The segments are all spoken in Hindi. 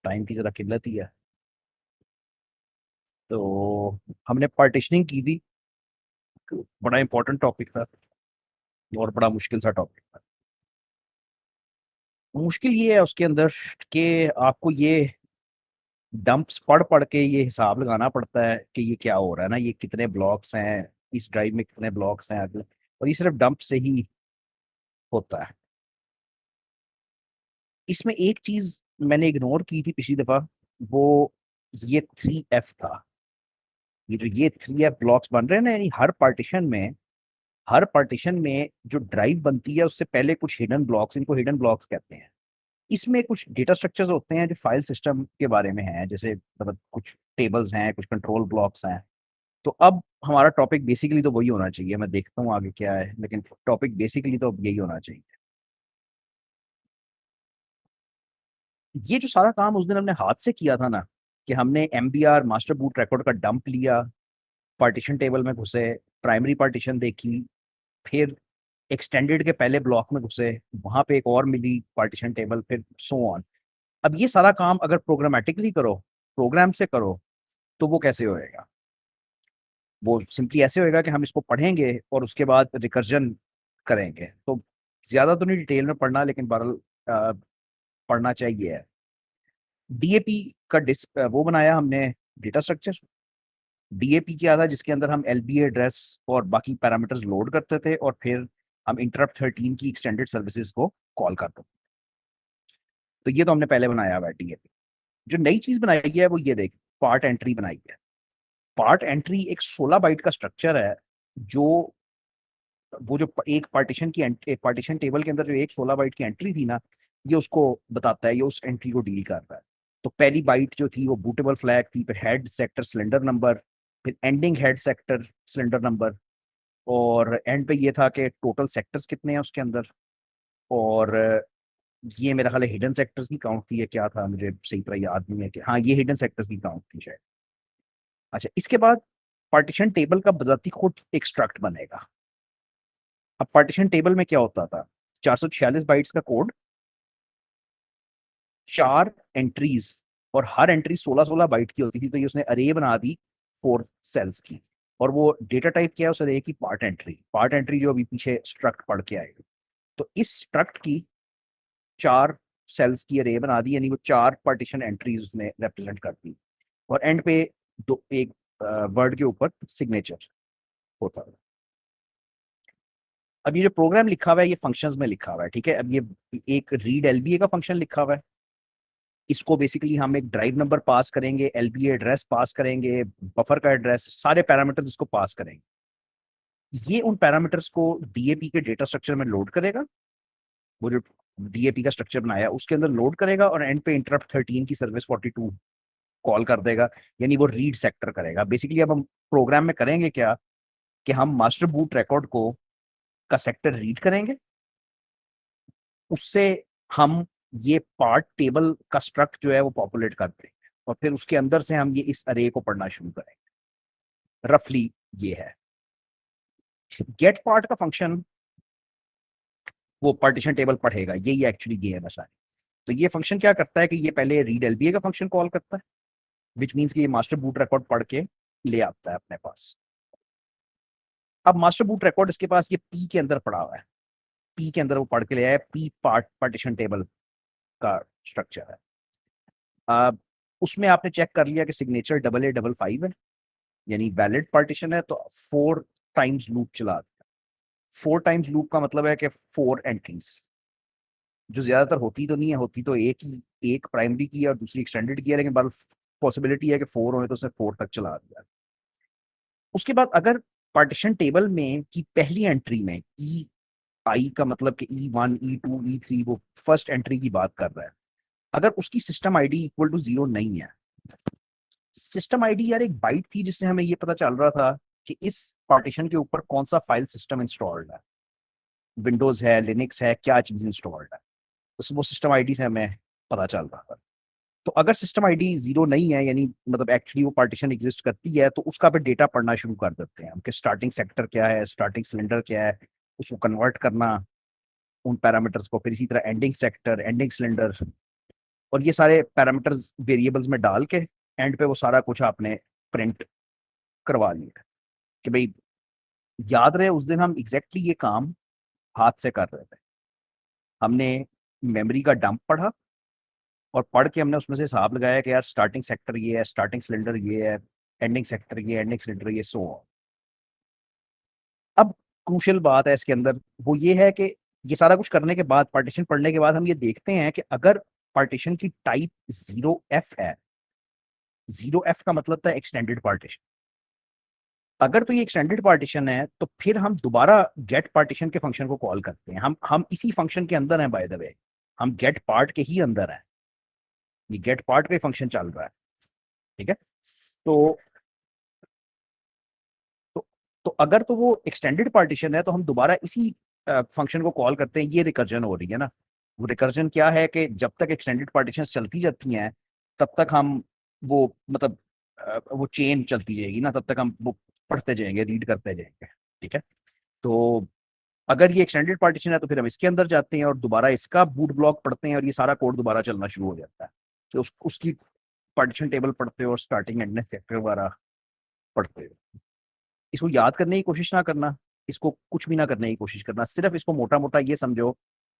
टाइम की ज़रा किल्लत ही है। तो हमने पार्टीशनिंग की थी, बड़ा इंपॉर्टेंट टॉपिक था और बड़ा मुश्किल सा टॉपिक था। मुश्किल ये है उसके अंदर कि आपको ये डंप्स पढ़ पढ़ के ये हिसाब लगाना पड़ता है कि ये क्या हो रहा है ना, ये कितने ब्लॉक्स हैं, इस ड्राइव में कितने ब्लॉक्स हैं आगे, और ये सिर्फ डंप से ही होता है। इसमें एक चीज मैंने इग्नोर की थी पिछली दफा, वो ये 3F था। ये 3F ब्लॉक्स बन रहे हैं ना, यानी हर पार्टीशन में जो ड्राइव बनती है उससे पहले कुछ हिडन ब्लॉक्स, इनको हिडन ब्लॉक्स कहते हैं। इसमें कुछ डेटा स्ट्रक्चर्स होते हैं जो फाइल सिस्टम के बारे में हैं, जैसे मतलब कुछ टेबल्स हैं, कुछ कंट्रोल ब्लॉक्स हैं। तो अब हमारा टॉपिक बेसिकली तो वही होना चाहिए, मैं देखता हूँ आगे क्या है, लेकिन टॉपिक बेसिकली तो अब यही होना चाहिए। ये जो सारा काम उस दिन हमने हाथ से किया था ना, कि हमने MBR मास्टर बूट रिकॉर्ड का डंप लिया, पार्टीशन टेबल में घुसे, प्राइमरी पार्टीशन देखी, फिर एक्सटेंडेड के पहले ब्लॉक में घुसे, वहां पे एक और मिली पार्टीशन टेबल, फिर सो ऑन। अब ये सारा काम अगर प्रोग्रामेटिकली करो, प्रोग्राम से करो, तो वो कैसे होएगा? वो सिंपली ऐसे होएगा कि हम इसको पढ़ेंगे और उसके बाद रिकर्जन करेंगे। तो ज्यादा तो नहीं डिटेल में पढ़ना, लेकिन बहरहाल पढ़ना चाहिए। DAP का वो बनाया हमने, डेटा स्ट्रक्चर। DAP क्या था, जिसके अंदर हम LBA एड्रेस और बाकी पैरामीटर्स लोड करते थे, और फिर हम इंटरप्ट 13 की एक्सटेंडेड सर्विसेज को कॉल करते थे। तो ये तो हमने पहले बनाया हुआ है DAP। जो नई चीज बनाई है वो ये देख, पार्ट एंट्री बनाई है। पार्ट एंट्री एक 16 बाइट का स्ट्रक्चर है, जो वो जो एक पार्टीशन की एक पार्टीशन टेबल के अंदर जो एक 16 बाइट की एंट्री थी ना, ये उसको बताता है, ये उस एंट्री को डील कर रहा है। तो पहली बाइट जो थी वो बूटेबल फ्लैग थी, फिर हेड सेक्टर सिलेंडर नंबर, फिर ending head sector cylinder number, और एंड पे ये था कि टोटल सेक्टर्स कितने हैं उसके अंदर। और ये मेरा ख्याल है हिडन सेक्टर्स की काउंट थी, या क्या था, मुझे सही तरह याद नहीं है कि हाँ ये हिडन सेक्टर्स की काउंट थी शायद। अच्छा, इसके बाद पार्टीशन टेबल का बजाती खुद एक्सट्रैक्ट बनेगा। अब पार्टीशन टेबल में क्या होता था, 446 बाइट्स का कोड, 4 एंट्रीज, और हर एंट्री 16-16 बाइट की होती थी। तो ये उसने अरे बना दी 4 सेल्स की। और वो डेटा टाइप क्या है उस अरे की, पार्ट एंट्री जो अभी पीछे स्ट्रक्ट पढ़ के आएगी। तो इस स्ट्रक्ट की 4 सेल्स की अरे बना दी, यानी वो 4 पार्टीशन एंट्रीज उसने रिप्रेजेंट कर दी। और एंड पे दो एक वर्ड के ऊपर सिग्नेचर होता है। अब ये जो प्रोग्राम लिखा हुआ है ये फंक्शंस में लिखा हुआ है, ठीक है। अब ये एक रीड LBA का फंक्शन लिखा हुआ है। इसको बेसिकली हम एक ड्राइव नंबर पास करेंगे, LBA एड्रेस पास करेंगे, बफर का एड्रेस, सारे पैरामीटर्स इसको पास करेंगे। ये उन पैरामीटर्स को DAP के डेटा स्ट्रक्चर में लोड करेगा। वो जो DAP का स्ट्रक्चर बनाया उसके अंदर लोड करेगा, और एंड पे इंटरप्ट 13 की सर्विस 42 कॉल कर देगा, यानी वो रीड सेक्टर करेगा। बेसिकली अब हम प्रोग्राम में करेंगे क्या, कि हम मास्टर बूट रिकॉर्ड को का सेक्टर रीड करेंगे, उससे हम ये पार्ट टेबल का स्ट्रक्ट जो है वो पॉपुलेट कर देंगे, और फिर उसके अंदर से हम ये इस अरे को पढ़ना शुरू करेंगे। रफली ये है। गेट पार्ट का फंक्शन वो पार्टीशन टेबल पढ़ेगा, यही एक्चुअली ये है बस। तो ये फंक्शन क्या करता है कि ये पहले रीड LBA का फंक्शन कॉल करता है, विच मीन्स कि ये मास्टर बूट रिकॉर्ड पढ़ के ले आता है अपने पास। अब मास्टर बूट रिकॉर्ड इसके पास ये P के अंदर पड़ा हुआ है, P के अंदर वो पढ़ के ले आया। P पार्टीशन टेबल का स्ट्रक्चर है। अब उसमें आपने चेक कर लिया कि सिग्नेचर 8855 है, यानी वैलिड पार्टीशन है, तो 4 टाइम्स लूप चला दिया। 4 टाइम्स लूप का मतलब है कि 4 एंट्रीज, जो ज्यादातर होती तो नहीं है, होती तो एक प्राइमरी की है और दूसरी एक्सटेंडेड की है, लेकिन बार पॉसिबिलिटी है कि 4 होने, तो उसने 4 तक चला दिया। उसके बाद अगर पार्टीशन टेबल में की पहली एंट्री में आई का मतलब कि E1 E2 E3, वो फर्स्ट एंट्री की बात कर रहा है, अगर उसकी सिस्टम आईडी इक्वल टू 0 नहीं है। सिस्टम आईडी यार एक बाइट थी जिससे हमें ये पता चल रहा था कि इस पार्टीशन के ऊपर कौन सा फाइल सिस्टम इंस्टॉल्ड है, विंडोज है, लिनक्स है, क्या चीज इंस्टॉल्ड है। तो वो सिस्टम आईडी से हमें पता चल रहा था। तो अगर सिस्टम आईडी 0 नहीं है, यानी मतलब एक्चुअली वो पार्टीशन एग्जिस्ट करती है, तो उसका पे डेटा पढ़ना शुरू कर देते हैं हम, कि स्टार्टिंग सेक्टर क्या है, स्टार्टिंग सिलेंडर क्या है, उसको कन्वर्ट करना उन पैरामीटर्स को, फिर इसी तरह एंडिंग सेक्टर, एंडिंग सिलेंडर, और ये सारे पैरामीटर्स वेरिएबल्स में डाल के एंड पे वो सारा कुछ आपने प्रिंट करवा लिया कि भाई याद रहे उस दिन हम एग्जैक्टली ये काम हाथ से कर रहे थे। हमने मेमोरी का डंप पढ़ा और पढ़ के हमने उसमें से हिसाब लगाया कि यार स्टार्टिंग सेक्टर ये है, स्टार्टिंग सिलेंडर ये है, एंडिंग सेक्टर ये, एंडिंग सिलेंडर ये, सो ऑन। अब क्रूशियल बात है इसके अंदर वो ये है कि ये सारा कुछ करने के बाद, पार्टीशन पढ़ने के बाद, हम ये देखते हैं कि अगर पार्टीशन की टाइप 0f है, 0f का मतलब था एक्सटेंडेड पार्टीशन। अगर तो ये एक्सटेंडेड पार्टीशन है तो फिर हम दोबारा गेट पार्टीशन के फंक्शन को कॉल करते हैं। हम इसी फंक्शन के अंदर हैं बाय द वे, हम गेट पार्ट के ही अंदर हैं, ये गेट पार्ट का फंक्शन चल रहा है। ठीक है। तो तो तो अगर तो वो एक्सटेंडेड पार्टीशन है तो हम दोबारा इसी फंक्शन को कॉल करते हैं। ये रिकर्जन हो रही है ना। वो रिकर्जन क्या है कि जब तक एक्सटेंडेड पार्टीशन चलती जाती हैं तब तक हम वो मतलब वो चेन चलती जाएगी ना, तब तक हम वो पढ़ते जाएंगे, रीड करते जाएंगे। ठीक है। तो अगर ये एक्सटेंडेड पार्टीशन है तो फिर हम इसके अंदर जाते हैं और दोबारा इसका बूट ब्लॉक पढ़ते हैं और ये सारा कोड दोबारा चलना शुरू हो जाता है। तो उसकी पार्टीशन टेबल पढ़ते हो और स्टार्टिंग एंड सेक्टर वगैरह पढ़ते हो। इसको याद करने की कोशिश ना करना, इसको कुछ भी ना करने की कोशिश करना, सिर्फ इसको मोटा मोटा ये समझो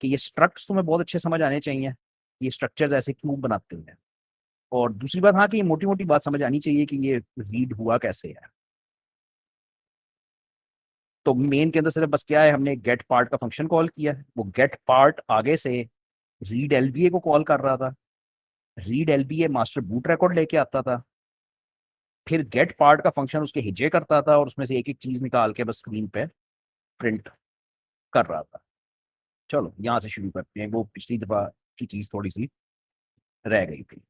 कि ये स्ट्रक्चर्स तुम्हें बहुत अच्छे समझ आने चाहिए, ये स्ट्रक्चर्स ऐसे क्यों बनाते हैं। और दूसरी बात, हाँ, कि ये मोटी मोटी बात समझ आनी चाहिए कि ये रीड हुआ कैसे है। तो मेन के अंदर सिर्फ बस क्या है, हमने गेट पार्ट का फंक्शन कॉल किया है, वो गेट पार्ट आगे से रीड एलबीए को कॉल कर रहा था, read LBA master boot record लेके आता था, फिर गेट पार्ट का फंक्शन उसके हिजे करता था और उसमें से एक एक चीज निकाल के बस स्क्रीन पे प्रिंट कर रहा था। चलो यहां से शुरू करते हैं, वो पिछली दफा की चीज थोड़ी सी रह गई थी।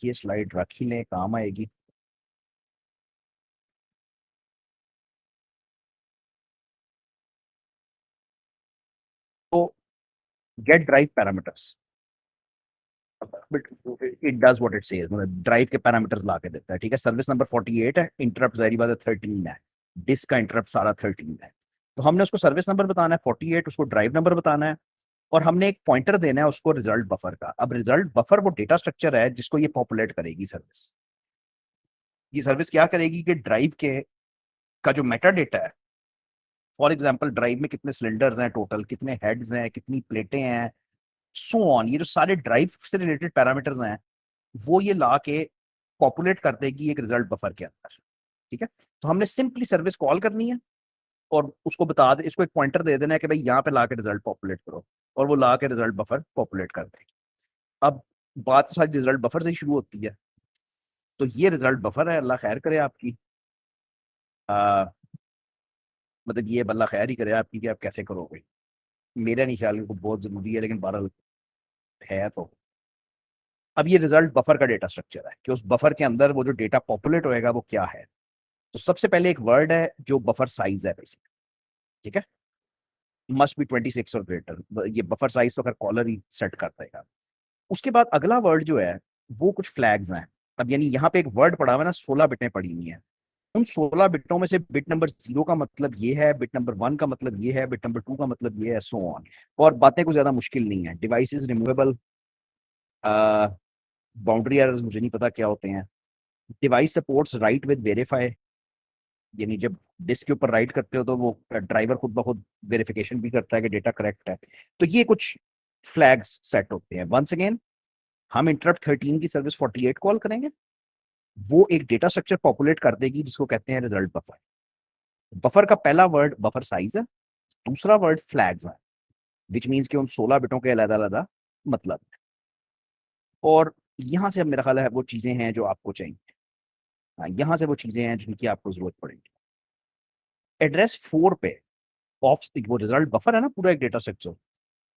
ये स्लाइड रख ही ले, काम आएगी। तो get drive parameters, but it does what it says, मतलब ड्राइव के पैरामीटर्स ला के देता है। ठीक है। सर्विस नंबर 48 है, इंटरप्ट जारी बात है 13 है, डिस्क का इंटरप्ट सारा 13 है। तो हमने उसको सर्विस नंबर बताना है 48, उसको ड्राइव नंबर बताना है और हमने एक पॉइंटर देना है उसको रिजल्ट बफर का। अब रिजल्ट बफर वो डेटा स्ट्रक्चर है जिसको ये पॉपुलेट करेगी सर्विस। ये सर्विस क्या करेगी कि ड्राइव के का जो मेटा डेटा है, फॉर एग्जाम्पल ड्राइव में कितने सिलेंडर्स हैं टोटल, कितने हेड्स हैं, कितनी प्लेटें हैं, सो ऑन, ये जो सारे ड्राइव से रिलेटेड पैरामीटर्स हैं वो ये ला के पॉपुलेट कर देगी एक रिजल्ट बफर के अंदर। ठीक है। तो हमने सिंपली सर्विस कॉल करनी है और उसको बता दे, इसको एक पॉइंटर दे देना है कि भाई यहाँ पे ला के रिजल्ट पॉपुलेट करो, और वो ला के रिजल्ट बफर पॉपुलेट कर देगी। अब बात तो सारी रिजल्ट बफर से ही शुरू होती है। तो ये रिजल्ट बफर है, अल्लाह खैर करे आपकी। आ, मतलब ये अल्लाह खैर ही करे आपकी कि आप कैसे करोगे। मेरा नहीं ख्याल को बहुत जरूरी है, लेकिन बहरहाल है। तो अब ये रिजल्ट बफर का डेटा स्ट्रक्चर है कि उस बफर के अंदर वो जो डेटा पॉपुलेट होएगा वो क्या है। तो सबसे पहले एक वर्ड है जो बफर साइज है बेसिक। ठीक है। मस्ट बी 26 और ग्रेटर, ये बफर साइज तो अगर कॉलर ही सेट कर देगा। उसके बाद अगला वर्ड जो है वो कुछ फ्लैग्स हैं। अब यानी यहाँ पे एक वर्ड पड़ा हुआ है ना, 16 बिटें पड़ी हुई हैं। उन 16 बिटों में से बिट नंबर 0 का मतलब ये है, बिट नंबर 1 का मतलब ये है, बिट नंबर 2 का मतलब ये है, सो ऑन। और बातें कुछ ज्यादा मुश्किल नहीं है। Device is removable, boundary errors मुझे नहीं पता क्या होते हैं। Device supports right with verify, यानी जब डिस्क के ऊपर राइट करते हो तो वो ड्राइवर खुद ब खुद वेरिफिकेशन भी करता है कि डेटा करेक्ट है। तो ये कुछ फ्लैग्स सेट होते हैं। वंस अगेन, हम इंटरप्ट 13 की सर्विस 48 कॉल करेंगे, वो एक डेटा स्ट्रक्चर पॉपुलेट कर देगी जिसको कहते हैं रिजल्ट बफर। बफर का पहला वर्ड बफर साइज है, दूसरा वर्ड फ्लैग्स है, विच मीन्स कि उन 16 बिटों के अलग अलग मतलब है। और यहां से अब मेरा ख्याल है वो चीजें हैं जो आपको चाहिए। हाँ, यहाँ से वो चीजें हैं जिनकी आपको जरूरत पड़ेगी। एड्रेस 4 पे ऑफ, वो रिजल्ट बफर है ना पूरा एक डेटा स्ट्रक्चर,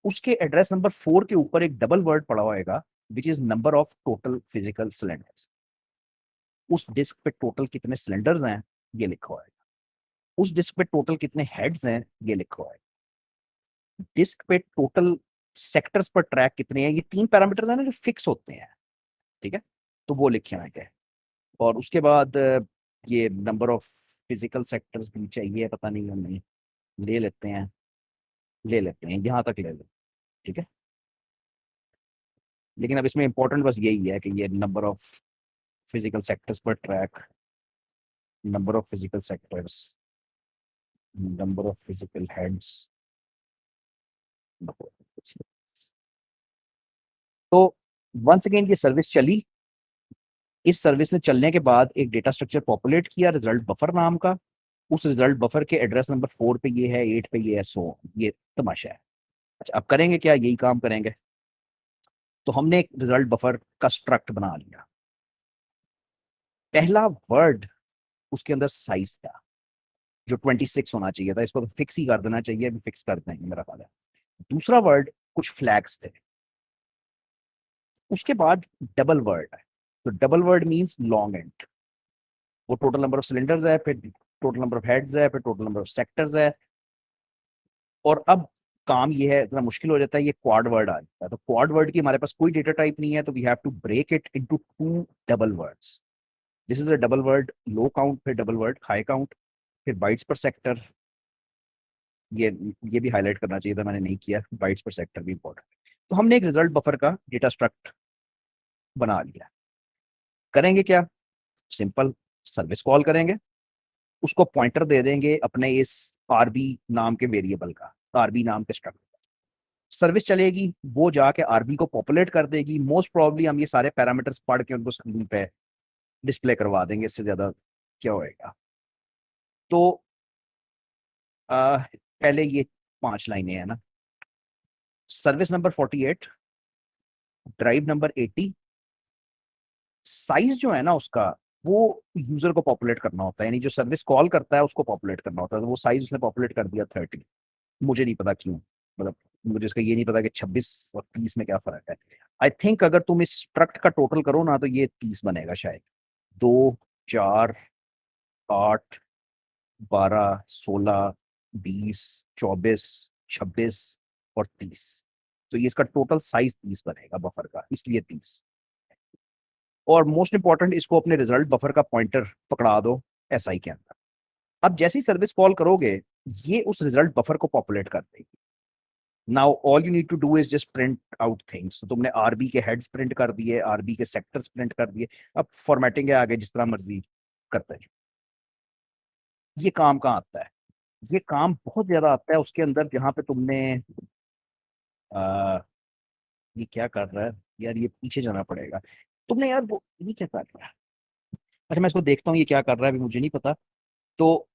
उसके एड्रेस नंबर 4 के ऊपर एक डबल वर्ड पड़ा होएगा which is number of total physical cylinders. उस डिस्क पे टोटल कितने सिलेंडर्स हैं ये लिखा हुआ है, उस डिस्क पे टोटल कितने हेड्स हैं ये लिखा हुआ है, डिस्क पे टोटल सेक्टर्स पर ट्रैक कितने हैं। ये 3 पैरामीटर्स हैं ना जो फिक्स होते हैं। ठीक है। तो वो लिखे हुए हैं। और उसके बाद ये नंबर ऑफ फिजिकल सेक्टर्स भी चाहिए, पता नहीं, हम नहीं ले लेते हैं, ले लेते हैं, यहाँ तक ले लेते हैं। ठीक है। लेकिन अब इसमें इंपॉर्टेंट बस यही है कि ये नंबर ऑफ फिजिकल सेक्टर्स पर track, number of physical sectors, number of physical heads. तो वंस अगेन ये सर्विस चली। इस सर्विस ने चलने के बाद एक डेटा स्ट्रक्चर पॉपुलेट किया रिजल्ट बफर नाम का। उस रिजल्ट बफर के एड्रेस नंबर 4 पे ये है, 8 पे ये है, सो ये तमाशा है। अच्छा, अब करेंगे क्या, यही काम करेंगे। तो हमने एक रिजल्ट बफर का स्ट्रक्ट बना लिया। पहला वर्ड उसके अंदर साइज था जो 26 होना चाहिए था, इसको तो फिक्स ही कर देना चाहिए, अभी फिक्स कर देंगे मेरा ख्याल है। दूसरा वर्ड कुछ फ्लैग्स थे। उसके बाद डबल वर्ड है। तो double word means long and. वो टोटल नंबर ऑफ सिलेंडर्स है, फिर टोटल नंबर ऑफ हेड्स है, फिर टोटल नंबर ऑफ सेक्टर्स है। और अब काम ये है, इतना मुश्किल हो जाता है, ये क्वाड वर्ड आ जाता है। तो क्वाड वर्ड की हमारे पास कोई डेटा टाइप नहीं है, तो we have to break it into two double words. This is a double word low count, फिर डबल वर्ड हाई काउंट, फिर बाइट्स पर सेक्टर। ये ये भी हाईलाइट करना चाहिए था, मैंने नहीं किया। बाइट्स पर सेक्टर भी इंपॉर्टेंट। तो हमने एक रिजल्ट बफर का डेटा स्ट्रक्ट बना लिया। करेंगे क्या, सिंपल, सर्विस कॉल करेंगे, उसको पॉइंटर दे देंगे अपने इस आरबी नाम के वेरिएबल का, आरबी नाम के स्ट्रक्ट। सर्विस चलेगी, वो जाके आरबी को पॉपुलेट कर देगी। मोस्ट प्रोबेबली हम ये सारे पैरामीटर्स पढ़ के उनको स्क्रीन पे डिस्प्ले करवा देंगे, इससे ज्यादा क्या होएगा। तो पहले ये 5 लाइनें हैं ना। Service number 48, drive number 80, size जो है ना उसका, वो यूजर को पॉपुलेट करना होता है, यानी जो सर्विस कॉल करता है उसको पॉपुलेट करना होता है। तो वो साइज उसने पॉपुलेट कर दिया 30। मुझे नहीं पता क्यों, मतलब मुझे इसका ये नहीं पता कि 26 और 30 में क्या फर्क है। आई थिंक अगर तुम इस स्ट्रक्ट का टोटल करो ना तो ये 30 बनेगा शायद। 2, 4, 8, 12, 16, 20, 24, 26 और 30। तो ये इसका टोटल साइज 30 बनेगा बफर का, इसलिए 30। और मोस्ट इंपॉर्टेंट, इसको अपने रिजल्ट बफर का पॉइंटर पकड़ा दो एसआई के अंदर। अब जैसी सर्विस कॉल करोगे, ये उस रिजल्ट बफर को पॉपुलेट कर देगी। Now all you need to do is just print out things. तो तुमने आरबी के हेड्स प्रिंट कर दिए, आरबी के सेक्टर्स प्रिंट कर दिए। अब फॉर्मेटिंग है आगे जिस तरह मर्जी करते हैं। ये काम कहाँ आता है, ये काम बहुत ज्यादा आता है उसके अंदर जहां पे तुमने आ, ये क्या कर रहा है यार, ये पीछे जाना पड़ेगा। तुमने यार वो ये क्या कर रहा है। अच्छा मैं इसको देखता हूँ ये क्या कर रहा है, अभी मुझे नहीं पता। तो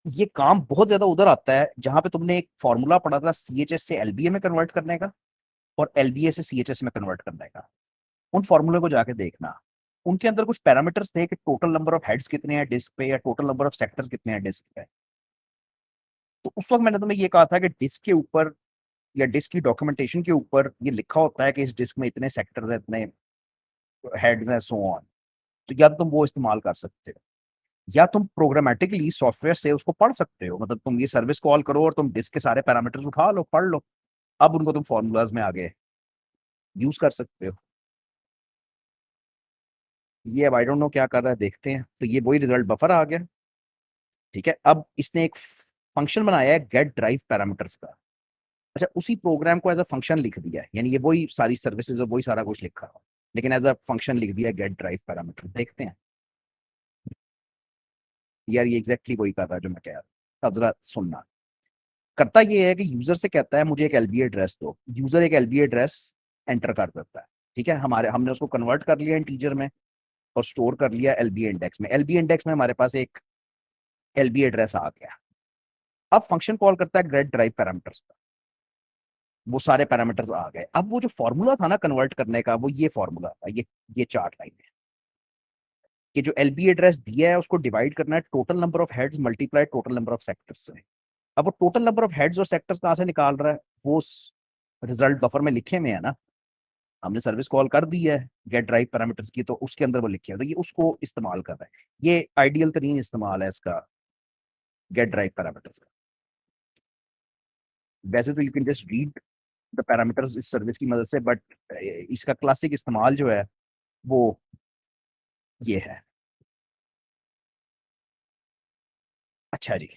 ये काम बहुत ज्यादा उधर आता है जहां पे तुमने एक फॉर्मूला पढ़ा था सीएचएस से एलबीए में कन्वर्ट करने का, और एलबीए से सीएचएस में कन्वर्ट करने का। उन फॉर्मूले को जाके देखना। उनके अंदर कुछ पैरामीटर्स थे कि टोटल नंबर ऑफ हेड्स कितने हैं डिस्क पे, या टोटल नंबर ऑफ सेक्टर्स कितने हैं डिस्क पे। तो उस वक्त मैंने तुम्हें ये कहा था कि डिस्क के ऊपर या डिस्क की डॉक्यूमेंटेशन के ऊपर ये लिखा होता है कि इस डिस्क में इतने सेक्टर्स हैं, इतने हेड्स हैं, सो ऑन। तो या तो तुम वो इस्तेमाल कर सकते हो, या तुम प्रोग्रामेटिकली सॉफ्टवेयर से उसको पढ़ सकते हो। मतलब तुम ये सर्विस कॉल करो और तुम डिस्क के सारे पैरामीटर्स उठा लो, पढ़ लो। अब उनको तुम फॉर्मूलाज में आगे यूज कर सकते हो। ये अब आई डोंट नो क्या कर रहा है, देखते हैं। तो ये वही रिजल्ट बफर आ गया। ठीक है, अब इसने एक फंक्शन बनाया है गेट ड्राइव पैरामीटर्स का। अच्छा, उसी प्रोग्राम को एज अ फंक्शन लिख दिया है, यानी ये वही सारी सर्विसेज और वही सारा कुछ लिखा है, लेकिन एज अ फंक्शन लिख दिया गेट ड्राइव पैरामीटर। देखते हैं यार, ये एग्जैक्टली वही कर रहा है जो मैं कह रहा था। अब जरा सुनना। करता ये है कि यूजर से कहता है मुझे एक एलबी एड्रेस दो। यूजर एक एलबी एड्रेस एंटर कर देता है। ठीक है, हमारे हमने उसको कन्वर्ट कर लिया इंटीजर में और स्टोर कर लिया एलबी इंडेक्स में। एलबी इंडेक्स में हमारे पास एक एलबी एड्रेस आ गया। अब फंक्शन कॉल करता है गेट ड्राइव पैरामीटर्स का। वो सारे पैरामीटर्स आ गए। अब वो जो फॉर्मूला था ना कन्वर्ट करने का, वो ये फॉर्मूला था, ये 4 लाइन है कि जो एलबी एड्रेस दिया है उसको डिवाइड करना है total number of heads multiply total number of sectors से। अब वो टोटल नंबर ऑफ हेड्स और सेक्टर्स कहाँ से निकाल रहा है, वो रिजल्ट बफर में लिखे हुए है ना। हमने सर्विस कॉल कर दी है गेट ड्राइव पैरामीटर्स की, तो उसके अंदर वो लिखे हैं, तो ये उसको इस्तेमाल कर रहा है। ये आइडियल तरीन इस्तेमाल है इसका गेट ड्राइव पैरामीटर्स का। वैसे तो you can just read the parameters इस सर्विस की मदद से, बट इसका क्लासिक इस्तेमाल जो है वो ये है। अच्छा जी,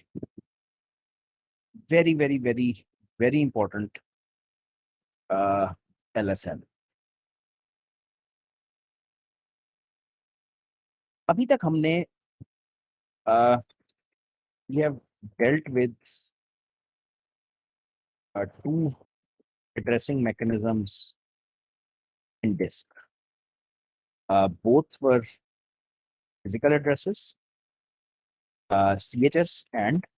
very very very very important, L S L. अभी तक हमने we have dealt with two addressing mechanisms in disk. Both were physical addresses, CHS and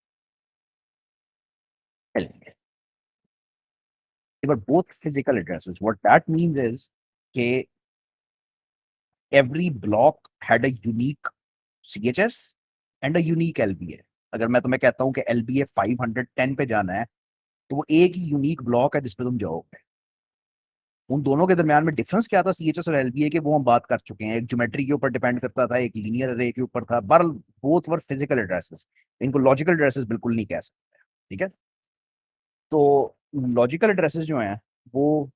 LBA. They were both physical addresses. What that means is that every block had a unique CHS and a unique LBA. अगर मैं तुम्हें कहता हूं कि LBA 510 पे जाना है तो वो एक ही यूनिक ब्लॉक है जिसपे तुम जाओगे। उन दोनों के दरमियान में डिफरेंस क्या था सीएचएस और एलबीए के, वो हम बात कर चुके हैं। एक ज्योमेट्री के ऊपर डिपेंड करता था, एक लीनियर अरे के ऊपर था। बहरहाल बोथ वर फिजिकल एड्रेसेस, इनको लॉजिकल एड्रेसेस बिल्कुल नहीं कह सकते। ठीक है, तो लॉजिकल एड्रेसेस जो हैं वो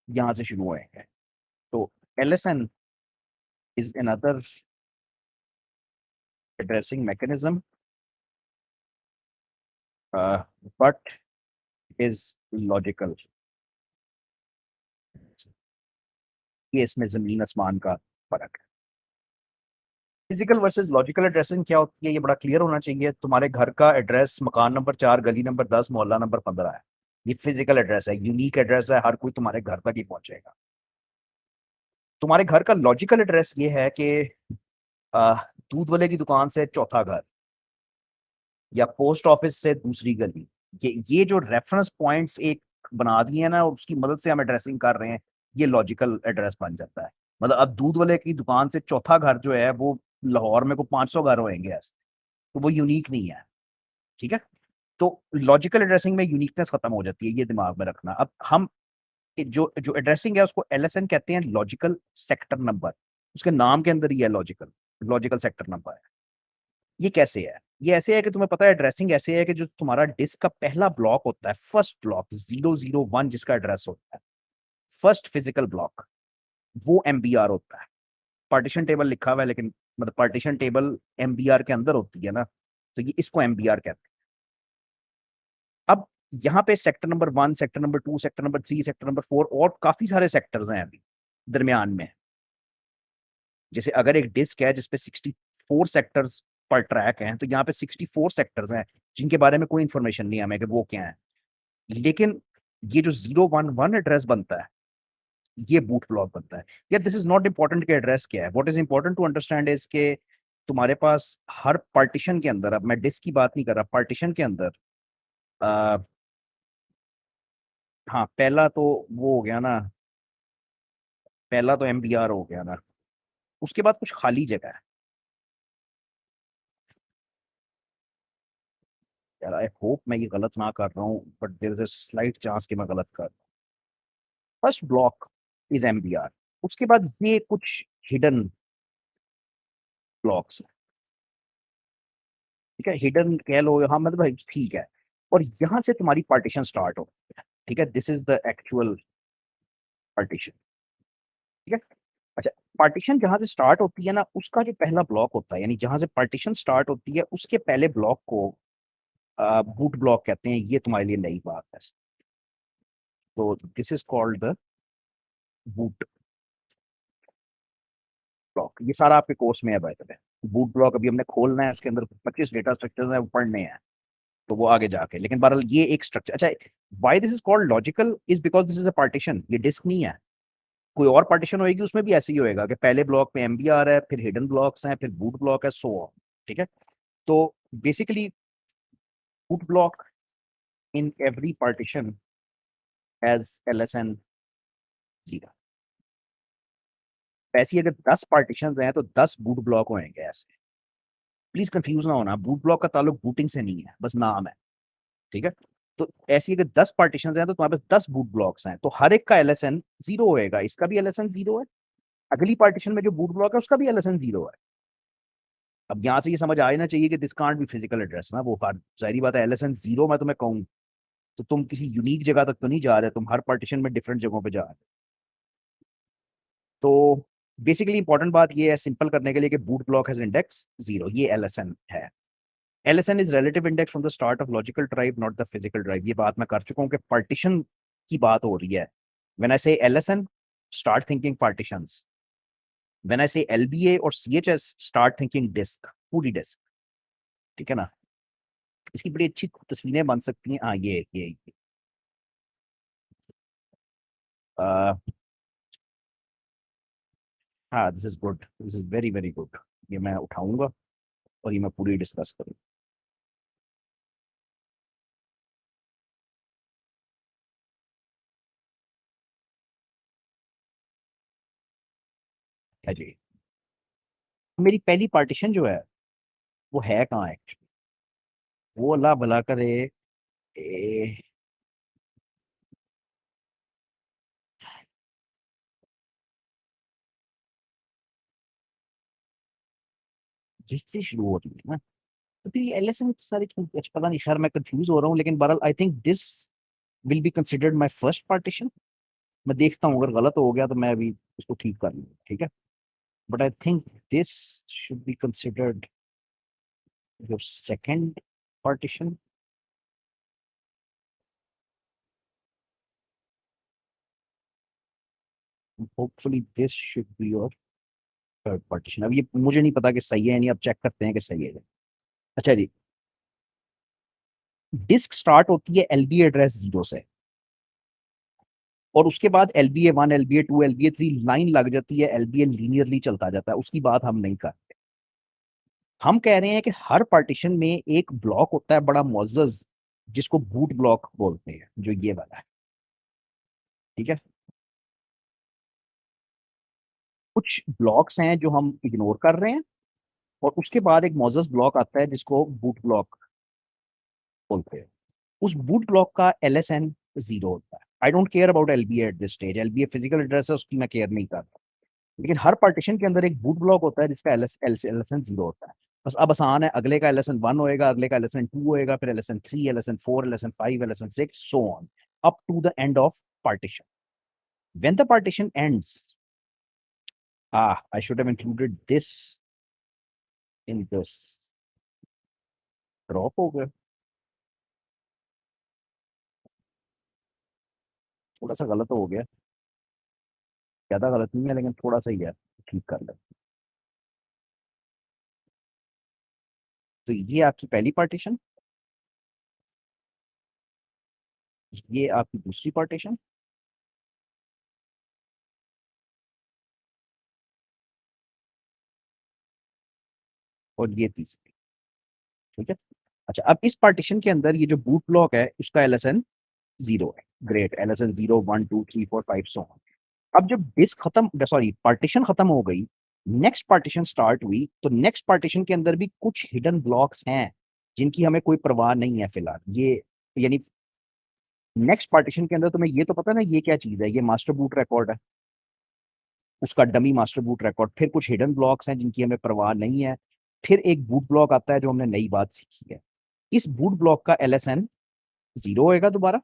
यहां से शुरू हुए हैं। तो LSN is another addressing mechanism, but is logical. ये इसमें जमीन आसमान का फर्क है। फिजिकल वर्सेस लॉजिकल एड्रेसिंग क्या होती है ये बड़ा क्लियर होना चाहिए। तुम्हारे घर का एड्रेस मकान नंबर 4, गली नंबर 10, मोहल्ला नंबर 15 है, ये फिजिकल एड्रेस है, यूनिक एड्रेस है, हर कोई तुम्हारे घर तक ही पहुंचेगा। तुम्हारे घर का लॉजिकल एड्रेस ये है कि दूध वाले की दुकान से चौथा घर या पोस्ट ऑफिस से दूसरी गली। ये जो रेफरेंस पॉइंट्स एक बना दिए हैं ना, उसकी मदद से हम एड्रेसिंग कर रहे हैं, ये लॉजिकल एड्रेस बन जाता है। मतलब अब दूध वाले की दुकान से चौथा घर जो है वो लाहौर में को 500 घर होंगे ऐसे, तो वो यूनिक नहीं है। ठीक है, तो लॉजिकल एड्रेसिंग में यूनिकनेस खत्म हो जाती है, ये दिमाग में रखना। अब हम जो जो एड्रेसिंग है उसको LSN कहते हैं, लॉजिकल सेक्टर नंबर। उसके नाम के अंदर ही है लॉजिकल, लॉजिकल सेक्टर नंबर है। ये कैसे है? ये ऐसे है कि तुम्हें पता है एड्रेसिंग ऐसे है कि जो तुम्हारा डिस्क का पहला ब्लॉक होता है, फर्स्ट ब्लॉक 001 जिसका एड्रेस होता है, फर्स्ट फिजिकल ब्लॉक, वो MBR होता है। पार्टीशन टेबल लिखा हुआ है लेकिन मतलब पार्टीशन टेबल MBR के अंदर होती है ना, तो ये इसको MBR कहते हैं। अब यहाँ पे sector number 1, sector number 2, sector number 3, sector number 4 और काफी सारे सेक्टर्स हैं अभी दरमियान में। जैसे अगर एक डिस्क है जिसपे 64 सेक्टर्स पर ट्रैक हैं, तो यहाँ पे 64 सेक्टर्स हैं जिनके बारे में कोई इंफॉर्मेशन नहीं है हमें कि वो क्या है। लेकिन ये जो 011 एड्रेस बनता है, ये बूट ब्लॉक बनता है। यार दिस इज नॉट इंपॉर्टेंट कि एड्रेस क्या है, what is important to understand is के तुम्हारे पास हर पार्टीशन के अंदर, अब मैं डिस्क की बात नहीं कर रहा, पार्टीशन के अंदर हाँ पहला तो वो हो गया ना, पहला तो MBR हो गया ना, उसके बाद कुछ खाली जगह है। यार आई होप मैं ये गलत ना कर रहा हूँ, but there is a slight chance कि मैं गलत कर रहा हूँ। फर्स्ट ब्लॉक इज MBR, उसके बाद ये कुछ हिडन ब्लॉक्स है। ठीक है, हिडन कह लो, हाँ मतलब भाई ठीक है। और यहां से तुम्हारी पार्टीशन स्टार्ट हो। ठीक है, this is the actual partition. ठीक है, अच्छा, पार्टीशन जहां से स्टार्ट होती है ना, उसका जो पहला ब्लॉक होता है, यानी जहां से पार्टीशन स्टार्ट होती है उसके पहले ब्लॉक को बूट ब्लॉक कहते हैं। ये तुम्हारे लिए नई बात है। तो this is called the boot block. ये सारा आपके कोर्स में है by the way. Boot block अभी हमने खोलना है, उसके अंदर 25 डेटा स्ट्रक्चर्स हैं, वो पढ़ने हैं, तो वो आगे जाके। लेकिन बहरहाल ये एक स्ट्रक्चर। अच्छा, why this is called logical is because this is a partition, ये डिस्क नहीं है। कोई और पार्टीशन होएगी उसमें भी ऐसे ही होएगा कि पहले ब्लॉक में MBR है, फिर हिडन ब्लॉक्स हैं, फिर बूट ब्लॉक है, सो ऑन। ठीक है, तो basically boot block in every partition has LSN 0। ऐसी अगर 10 पार्टीशन हैं तो 10 बूट ब्लॉक होंगे ऐसे। प्लीज कंफ्यूज ना होना, बूट ब्लॉक का ताल्लुक बूटिंग से नहीं है, बस नाम है। ठीक है, तो ऐसी अगर 10 पार्टीशन हैं तो तुम्हारे पास 10 बूट ब्लॉक्स हैं, तो हर एक का LSN 0 होएगा। इसका भी LSN 0 है, अगली पार्टीशन में जो बूट ब्लॉक है उसका भी LSN 0 है। अब यहाँ से ये समझ आ ना चाहिए कि दिस कांट भी फिजिकल एड्रेस ना, वो जाहिर बात है LSN 0 मैं तुम्हें कहूँ तो तुम किसी यूनिक जगह तक तो नहीं जा रहे, तुम हर पार्टीशन में डिफरेंट जगहों पे जा रहे। तो बेसिकली इंपॉर्टेंट बात ये है सिंपल करने के लिए कि बूट ब्लॉक हैज इंडेक्स 0, ये LSN है। LSN is relative index from the start of logical drive not the physical drive. ये बात मैं कर चुका हूँ कि पार्टीशन की बात हो रही है। व्हेन आई से LSN, start thinking partitions, when I से एलबीए और सीएचएस स्टार्ट थिंकिंग डिस्क, पूरी डिस्क, ठीक है ना। इसकी बड़ी अच्छी तस्वीरें बन सकती हैं। हाँ ये आ, हाँ this is good, this is very very good. ये मैं उठाऊंगा और ये मैं पूरी डिस्कस करूँ। है जी। मेरी पहली पार्टीशन जो है वो है कहाँ एक्चुअली, वो अल्लाह भला करे। ए, से शुरू हो रही है ना। तो फिर ये एलएसएम सारी अच्छा पता नहीं, खैर मैं कंफ्यूज हो रहा हूँ, लेकिन बहरहाल I think this will be considered my first partition. मैं देखता हूँ, अगर गलत हो गया तो मैं अभी उसको ठीक कर लूंगा, ठीक है। But I think this should be considered your second partition. Hopefully this should be your third partition. अब ये मुझे नहीं पता कि सही है या नहीं, अब चेक करते हैं कि सही है। अच्छा जी, डिस्क स्टार्ट होती है एलबी एड्रेस 0 से, और उसके बाद LBA 1 LBA 2 LBA 3 लाइन लग जाती है, LBA लीनियरली चलता जाता है, उसकी बात हम नहीं कर। हम कह रहे हैं कि हर पार्टीशन में एक ब्लॉक होता है बड़ा मुअज्जज, जिसको बूट ब्लॉक बोलते हैं, जो ये वाला है, ठीक है। कुछ ब्लॉक्स हैं जो हम इग्नोर कर रहे हैं, और उसके बाद एक मुअज्जज ब्लॉक आता है जिसको बूट ब्लॉक बोलते हैं। उस बूट ब्लॉक का LSN 0 होता है। I don't care about LBA at this stage, LBA physical address है, उसकी मैं केयर नहीं कर रहा। लेकिन हर पार्टीशन के अंदर एक बूट ब्लॉक होता है जिसका LSN 0 होता है। बस अब आसान है, अगले का LSN 1 होएगा, अगले का LSN 2 होएगा, फिर LSN 3, LSN 4, LSN 5, LSN 6, so on up to the end of partition. When the partition ends, I should have included this in this. Drop हो गया, थोड़ा सा गलत हो गया, ज्यादा गलत नहीं है लेकिन थोड़ा सा ही है, ठीक कर ले। तो ये आपकी पहली पार्टीशन, ये आपकी दूसरी पार्टीशन, और ये तीसरी, ठीक है। अच्छा, अब इस पार्टीशन के अंदर ये जो बूट ब्लॉक है उसका LSN 0 है। Great, LSN 0 1 2 3 4 5 so on. अब जब डिस्क खत्म, सॉरी पार्टीशन खत्म हो गई, नेक्स्ट पार्टीशन स्टार्ट हुई, तो नेक्स्ट पार्टीशन के अंदर भी कुछ हिडन ब्लॉक्स हैं जिनकी हमें कोई परवाह नहीं है फिलहाल। ये यानी नेक्स्ट पार्टीशन के अंदर तुम्हें ये तो पता ना ये क्या चीज है, ये मास्टर बूट रिकॉर्ड है, उसका डमी मास्टर बूट रिकॉर्ड। फिर कुछ हिडन ब्लॉक्स हैं जिनकी हमें परवाह नहीं है। फिर एक बूट ब्लॉक आता है जो हमने नई बात सीखी है। इस बूट ब्लॉक का LSN 0 होएगा दोबारा,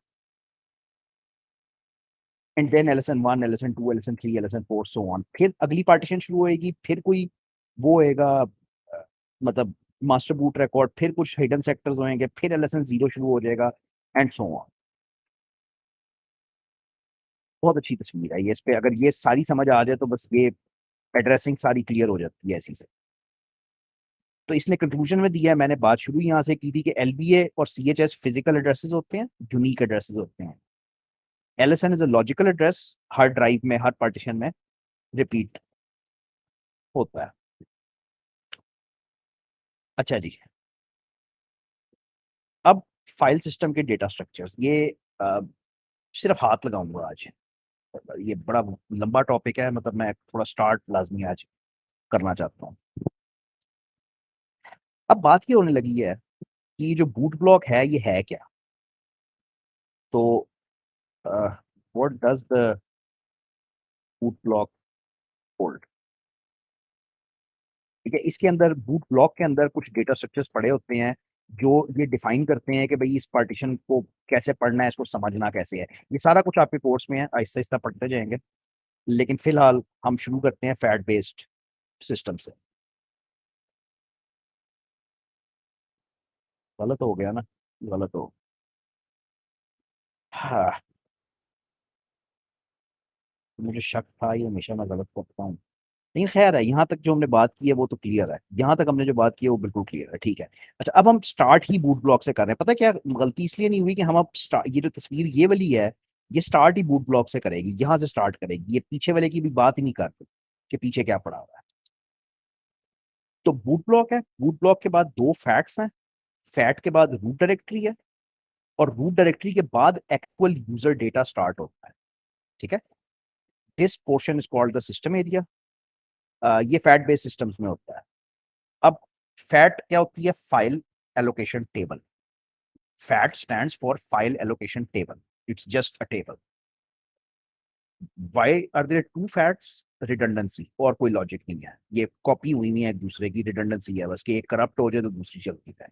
and then LSN 1 LSN 2 LSN 3 LSN 4 so on. फिर अगली पार्टीशन शुरू होएगी, फिर कोई वो होएगा, मतलब मास्टर बूट रिकॉर्ड, फिर कुछ हिडन सेक्टर्स होंगे, फिर LSN 0 शुरू हो जाएगा, एंड सो ऑन। बहुत अच्छी तस्वीर है ये, इस पे अगर ये सारी समझ आ जाए तो बस ये एड्रेसिंग सारी क्लियर हो जाती है ऐसी से। तो इसने कंक्लूजन में दिया है, मैंने बात शुरू यहाँ से की थी कि LBA और CHS फिजिकल एड्रेसेस होते हैं, यूनिक एड्रेसेस होते हैं। LSN is a logical address, her drive में हर पार्टीशन में रिपीट होता है। अच्छा जी, अब फाइल सिस्टम के डेटा स्ट्रक्चर्स, ये अ, सिर्फ हाथ लगाऊंगा आज। ये बड़ा लंबा टॉपिक है, मतलब मैं थोड़ा स्टार्ट लाजमी आज करना चाहता हूँ। अब बात ये होने लगी है कि जो बूट ब्लॉक है ये है क्या। तो what does the boot block hold, ठीक है। इसके अंदर बूट ब्लॉक के अंदर कुछ डेटा स्ट्रक्चर्स पड़े होते हैं जो ये डिफाइन करते हैं कि भाई इस पार्टीशन को कैसे पढ़ना है, इसको समझना कैसे है। ये सारा कुछ आपके कोर्स में है, आहिस्ता आहिस्ता पढ़ते जाएंगे। लेकिन फिलहाल हम शुरू करते हैं फैट बेस्ड सिस्टम से। गलत हो गया ना, गलत हो। हाँ, मुझे शक था ये हमेशा मैं गलत करता हूँ। लेकिन खैर है, यहाँ तक जो हमने बात की है वो तो क्लियर है, यहाँ तक हमने जो बात की है वो बिल्कुल क्लियर है, ठीक है। अच्छा, अब हम स्टार्ट ही बूट ब्लॉक से कर रहे हैं। पता है क्या गलती इसलिए नहीं हुई कि हम अब ये जो तस्वीर ये वाली है, ये स्टार्ट ही बूट ब्लॉक से करेगी, यहाँ से स्टार्ट करेगी, ये पीछे वाले की भी बात ही नहीं करती कि पीछे क्या पड़ा हुआ है। तो बूट ब्लॉक है, बूट ब्लॉक के बाद दो फैट्स हैं, फैट के बाद रूट डायरेक्टरी है, और रूट डायरेक्टरी के बाद एक्चुअल यूजर डेटा स्टार्ट होता है, ठीक है। This portion is called the system area. ये फैट बेस्ड सिस्टम्स में होता है। अब फैट क्या होती है? File allocation table. FAT stands for file allocation table, it's just a table. Why are there two FATs? Redundancy, और कोई लॉजिक नहीं है, ये कॉपी हुई नहीं है एक दूसरे की, रिडंडेंसी है बस कि एक करप्ट हो जाए तो दूसरी चलती है।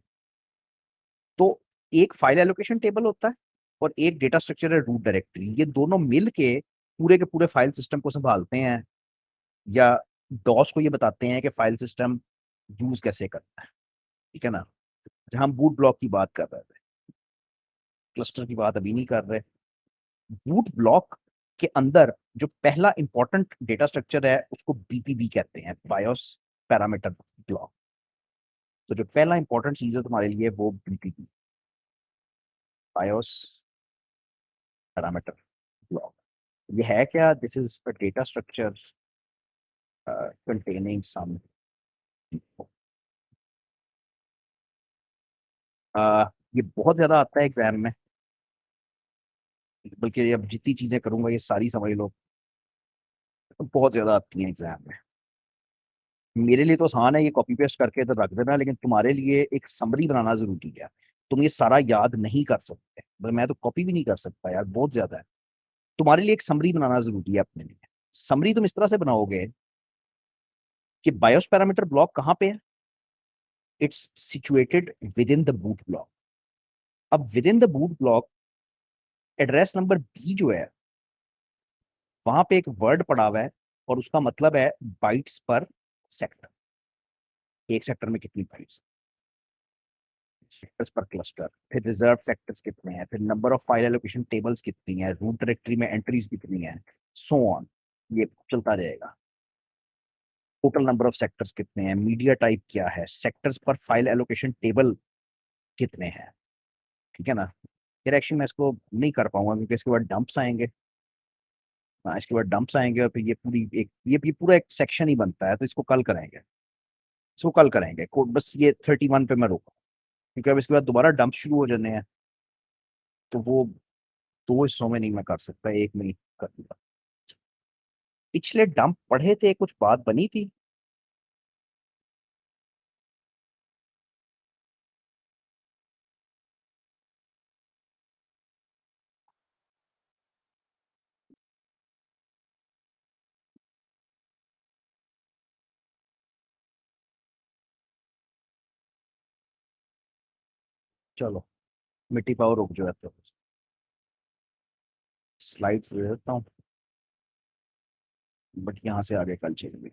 तो एक फाइल एलोकेशन टेबल होता है और एक डेटा स्ट्रक्चर है रूट डायरेक्टरी, ये दोनों मिल के पूरे फाइल सिस्टम को संभालते हैं, या डॉस को ये बताते हैं कि फाइल सिस्टम यूज कैसे करता है, ठीक है ना। जहां हम बूट ब्लॉक की बात कर रहे थे, क्लस्टर की बात अभी नहीं कर रहे। बूट ब्लॉक के अंदर जो पहला इंपॉर्टेंट डेटा स्ट्रक्चर है उसको बीपीबी कहते हैं, बायोस पैरामीटर ब्लॉक। तो जो पहला इंपॉर्टेंट चीज है तुम्हारे लिए वो बीपीबी, बायोस पैरामीटर ब्लॉक। ये है क्या? This is a data structure containing some ये बहुत ज्यादा आता है एग्जाम में, बल्कि अब जितनी चीजें करूंगा ये सारी समझ लो, बहुत ज्यादा आती हैं एग्जाम में। मेरे लिए तो आसान है, ये कॉपी पेस्ट करके इधर रख देना, लेकिन तुम्हारे लिए एक समरी बनाना जरूरी है। तुम ये सारा याद नहीं कर सकते, मैं तो कॉपी भी नहीं कर सकता यार, बहुत ज्यादा है। तुम्हारे लिए एक समरी बनाना जरूरी है अपने लिए। समरी तुम इस तरह से बनाओगे कि बायोस पैरामीटर ब्लॉक कहाँ पे है? It's situated within the boot block. अब within the boot block address number B जो है, वहां पे एक वर्ड पड़ा हुआ है और उसका मतलब है बाइट्स पर सेक्टर। एक सेक्टर में कितनी बाइट्स, सेक्टर्स पर क्लस्टर, फिर रिजर्व सेक्टर्स कितने हैं, फिर number of file allocation tables कितनी है, रूट डायरेक्टरी में एंट्रीज कितनी है, सो ऑन, ये चलता रहेगा। टोटल नंबर ऑफ सेक्टर्स कितने हैं, मीडिया टाइप क्या है, सेक्टर्स पर फाइल एलोकेशन टेबल कितने हैं, ठीक है ना। फिर एक्शन मैं इसको नहीं कर पाऊंगा क्योंकि इसके बाद डंप्स आएंगे। हाँ, इसके बाद डंप्स आएंगे और फिर ये पूरी एक ये पूरा एक सेक्शन ही बनता है, तो इसको कल करेंगे, इसको कल करेंगे बस ये 31 पे मैं रोका, क्योंकि अब इसके बाद दोबारा डंप शुरू हो जाने हैं, तो वो दो हिस्सों में नहीं मैं कर सकता, एक में ही कर दूंगा। पिछले डंप पढ़े थे, कुछ बात बनी थी। चलो, मिट्टी पाओ, रुक जो है तो स्लाइड्स दे देता हूँ, बट यहाँ से आगे कल चलेंगे।